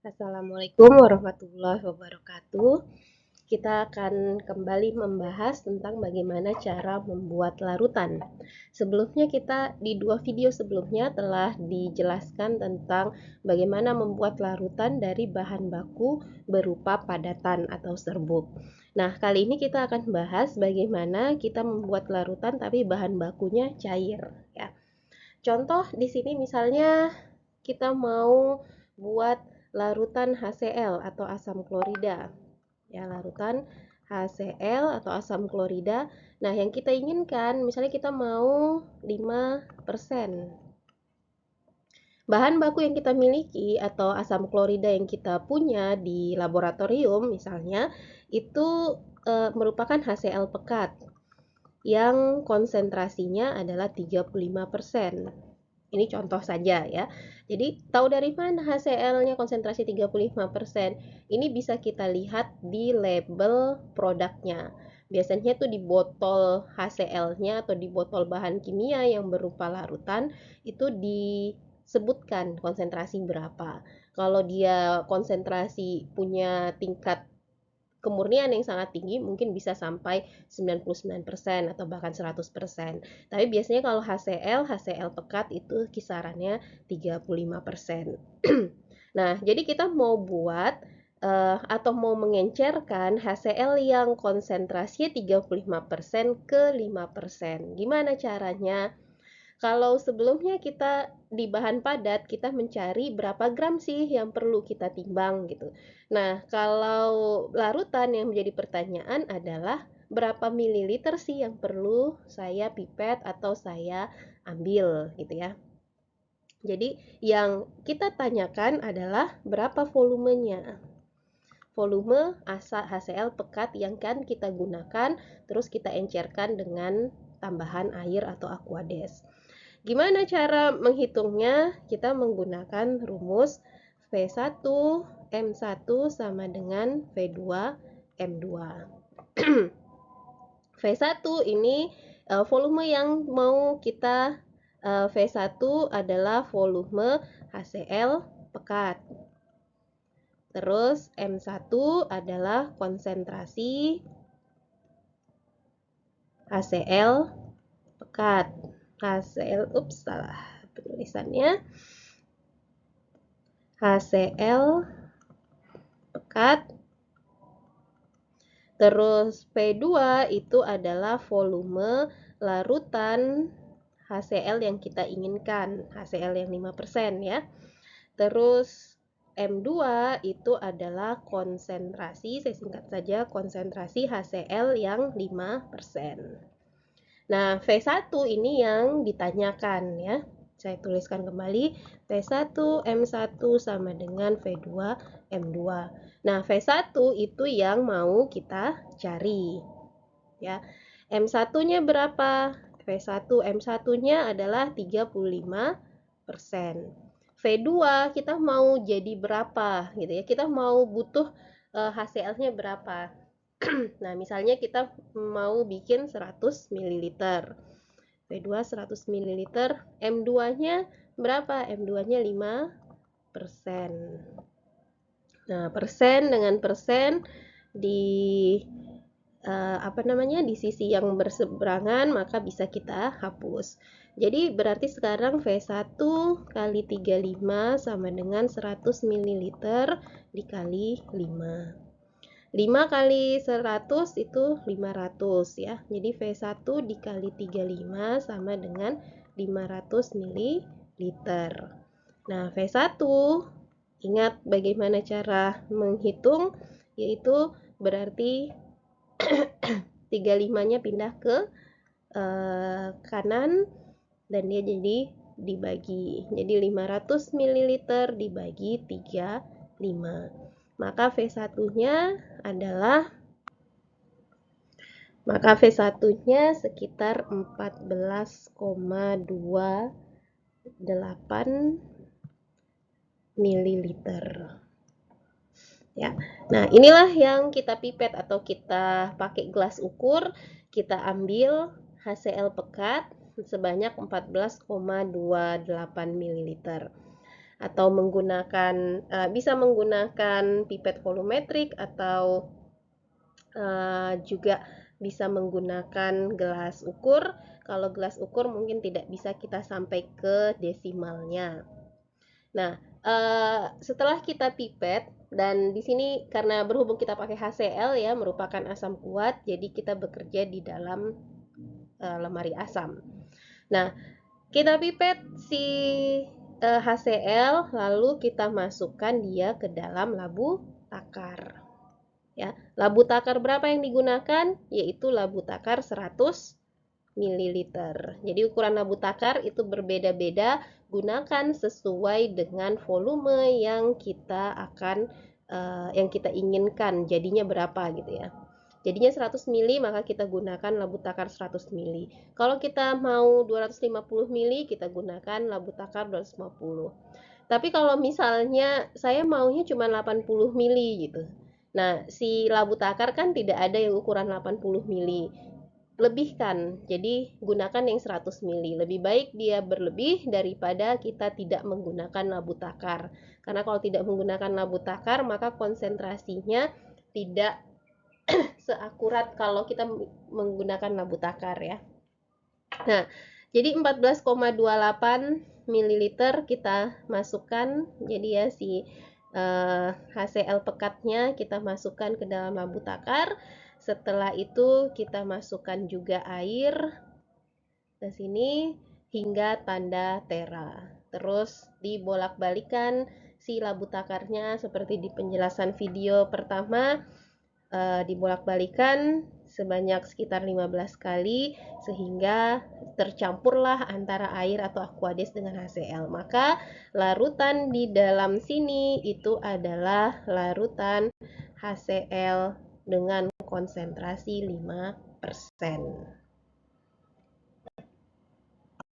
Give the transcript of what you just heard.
Assalamualaikum warahmatullahi wabarakatuh. Kita akan kembali membahas tentang bagaimana cara membuat larutan. Sebelumnya di dua video sebelumnya telah dijelaskan tentang bagaimana membuat larutan dari bahan baku berupa padatan atau serbuk. Nah, kali ini kita akan bahas bagaimana kita membuat larutan tapi bahan bakunya cair ya. Contoh di sini misalnya kita mau buat larutan HCl atau asam klorida. Ya, larutan HCl atau asam klorida. Nah, yang kita inginkan misalnya kita mau 5%. Bahan baku yang kita miliki atau asam klorida yang kita punya di laboratorium misalnya itu merupakan HCl pekat yang konsentrasinya adalah 35%. Ini contoh saja ya. Jadi tahu dari mana HCl-nya konsentrasi 35%? Ini bisa kita lihat di label produknya. Biasanya tuh di botol HCl-nya atau di botol bahan kimia yang berupa larutan itu disebutkan konsentrasi berapa. Kalau dia konsentrasi punya tingkat kemurnian yang sangat tinggi mungkin bisa sampai 99% atau bahkan 100%. Tapi biasanya kalau HCl pekat itu kisarannya 35%. Nah, jadi kita mau buat atau mau mengencerkan HCl yang konsentrasinya 35% ke 5%. Gimana caranya? Kalau sebelumnya kita di bahan padat, kita mencari berapa gram sih yang perlu kita timbang gitu. Nah, kalau larutan yang menjadi pertanyaan adalah berapa mililiter sih yang perlu saya pipet atau saya ambil gitu ya. Jadi yang kita tanyakan adalah berapa volumenya. Volume HCl pekat yang kan kita gunakan, terus kita encerkan dengan tambahan air atau aquades. Gimana cara menghitungnya? Kita menggunakan rumus V1M1 sama dengan V2M2. V1 ini volume yang mau kita V1 adalah volume HCl pekat. Terus M1 adalah konsentrasi HCl pekat. Salah penulisannya. HCl pekat. Terus P2 itu adalah volume larutan HCl yang kita inginkan, HCl yang 5% ya. Terus M2 itu adalah konsentrasi, saya singkat saja, konsentrasi HCl yang 5%. Nah, V1 ini yang ditanyakan ya. Saya tuliskan kembali, V1M1 sama dengan V2M2. Nah, V1 itu yang mau kita cari. Ya. M1-nya berapa? V1 M1-nya adalah 35%. V2 kita mau jadi berapa gitu ya. Kita mau butuh HCl-nya berapa? Nah, misalnya kita mau bikin 100 ml. V2 100 ml, M2-nya berapa? M2-nya 5%. Nah, persen dengan persen di di sisi yang berseberangan maka bisa kita hapus. Jadi berarti sekarang V1 kali 35 sama dengan 100 ml dikali 5. 5 kali 100 itu 500 ya. Jadi V1 dikali 35 sama dengan 500 ml. Nah, V1 ingat bagaimana cara menghitung, yaitu berarti 35-nya pindah ke kanan dan dia jadi dibagi. Jadi 500 ml dibagi 35. Maka V1-nya adalah sekitar 14,28 ml. Ya. Nah, inilah yang kita pipet atau kita pakai gelas ukur, kita ambil HCl pekat sebanyak 14,28 ml. atau bisa menggunakan pipet volumetrik atau juga bisa menggunakan gelas ukur. Kalau gelas ukur mungkin tidak bisa kita sampai ke desimalnya. Nah, setelah kita pipet, dan di sini karena berhubung kita pakai HCl ya, merupakan asam kuat, jadi kita bekerja di dalam lemari asam. Nah, kita pipet si HCl, lalu kita masukkan dia ke dalam labu takar. Ya, labu takar berapa yang digunakan? Yaitu labu takar 100 ml. Jadi ukuran labu takar itu berbeda-beda, gunakan sesuai dengan volume yang kita inginkan jadinya berapa gitu ya. Jadinya 100 ml maka kita gunakan labu takar 100 ml. Kalau kita mau 250 ml kita gunakan labu takar 250. Tapi kalau misalnya saya maunya cuma 80 ml gitu. Nah, si labu takar kan tidak ada yang ukuran 80 ml. Lebihkan, jadi gunakan yang 100 ml. Lebih baik dia berlebih daripada kita tidak menggunakan labu takar. Karena kalau tidak menggunakan labu takar, maka konsentrasinya tidak seakurat kalau kita menggunakan labu takar ya. Nah, jadi 14,28 ml kita masukkan. Jadi ya si HCl pekatnya kita masukkan ke dalam labu takar. Setelah itu kita masukkan juga air ke sini hingga tanda tera. Terus dibolak-balikan si labu takarnya seperti di penjelasan video pertama, dibolak-balikan sebanyak sekitar 15 kali sehingga tercampurlah antara air atau aqueous dengan HCl. Maka larutan di dalam sini itu adalah larutan HCl dengan konsentrasi 5%.